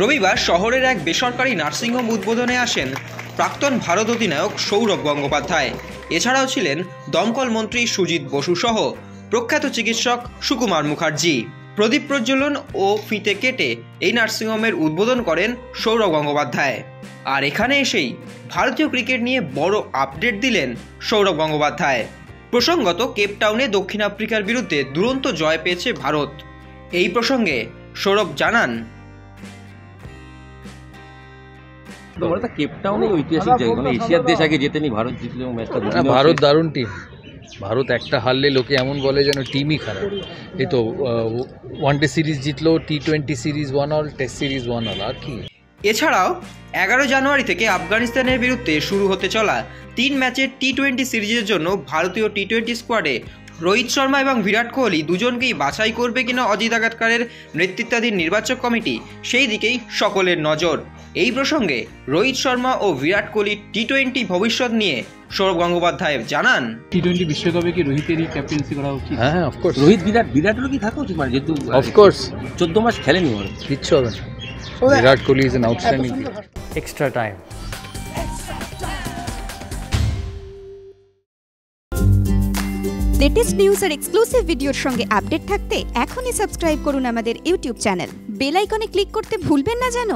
রবিবার শহরের এক বেসরকারি নার্সিংহোম উদ্বোধনে আসেন প্রাক্তন ভারত অধিনায়ক সৌরভ গঙ্গোপাধ্যায়। এছাড়াও ছিলেন দমকল মন্ত্রী সুজিত বসু সহ প্রখ্যাত চিকিৎসক সুকুমার মুখার্জি। প্রদীপ প্রজ্বলন ও ফিতে কেটে এই নার্সিংহোমের উদ্বোধন করেন সৌরভ গঙ্গোপাধ্যায়। আর এখানে এসেই ভারতীয় ক্রিকেট নিয়ে বড় আপডেট দিলেন সৌরভ গঙ্গোপাধ্যায়। প্রসঙ্গত, কেপটাউনে দক্ষিণ আফ্রিকার বিরুদ্ধে দুরন্ত জয় পেয়েছে ভারত। এই প্রসঙ্গে সৌরভ জানান, কেপটাউনে ঐতিহাসিক জায়গা, মানে এশিয়ার দেশ আগে জেতেনি, ভারত জিতল এবং ম্যাচটা। ভারত দারুণ টিম। ভারত একটা হারলে লোকে এমন বলে যেন টিমই খারাপ। এই তো ওয়ানডে সিরিজ জিতলো, T20 series 1-all, test series 1-all, আর কি। এছাড়াও 11 জানুয়ারি থেকে আফগানিস্তানের বিরুদ্ধে শুরু হতে চলা 3 ম্যাচের টি20 সিরিজের জন্য ভারতীয় টি20 স্কোয়াডে রোহিত শর্মা এবং বিরাট কোহলি দুজনকেই বাছাই করবে কিনা অজিত আগারকারের নেতৃত্বাধীন নির্বাচক কমিটি, সেই দিকেই সকলের নজর। এই প্রসঙ্গে রোহিত শর্মা ও বিরাট কোহলির টি20 ভবিষ্যৎ নিয়ে সৌরভ গঙ্গোপাধ্যায় জানান, টি20 বিশ্বকাপে কি রোহিতেরই ক্যাপ্টেন্সি করা উচিত? হ্যাঁ, অফকোর্স। রোহিত বিরাটেরও কি থাকা উচিত, মানে যেহেতু অফকোর্স 14 মাস খেলেনি, মানে কিচ্ছু হবে না। Virat Kohli is an outstanding extra time. Latest news আর এক্সক্লুসিভ ভিডিওর সঙ্গে আপডেট থাকতে এখনই সাবস্ক্রাইব করুন আমাদের ইউটিউব চ্যানেল। বেল আইকনে ক্লিক করতে ভুলবেন না যেন।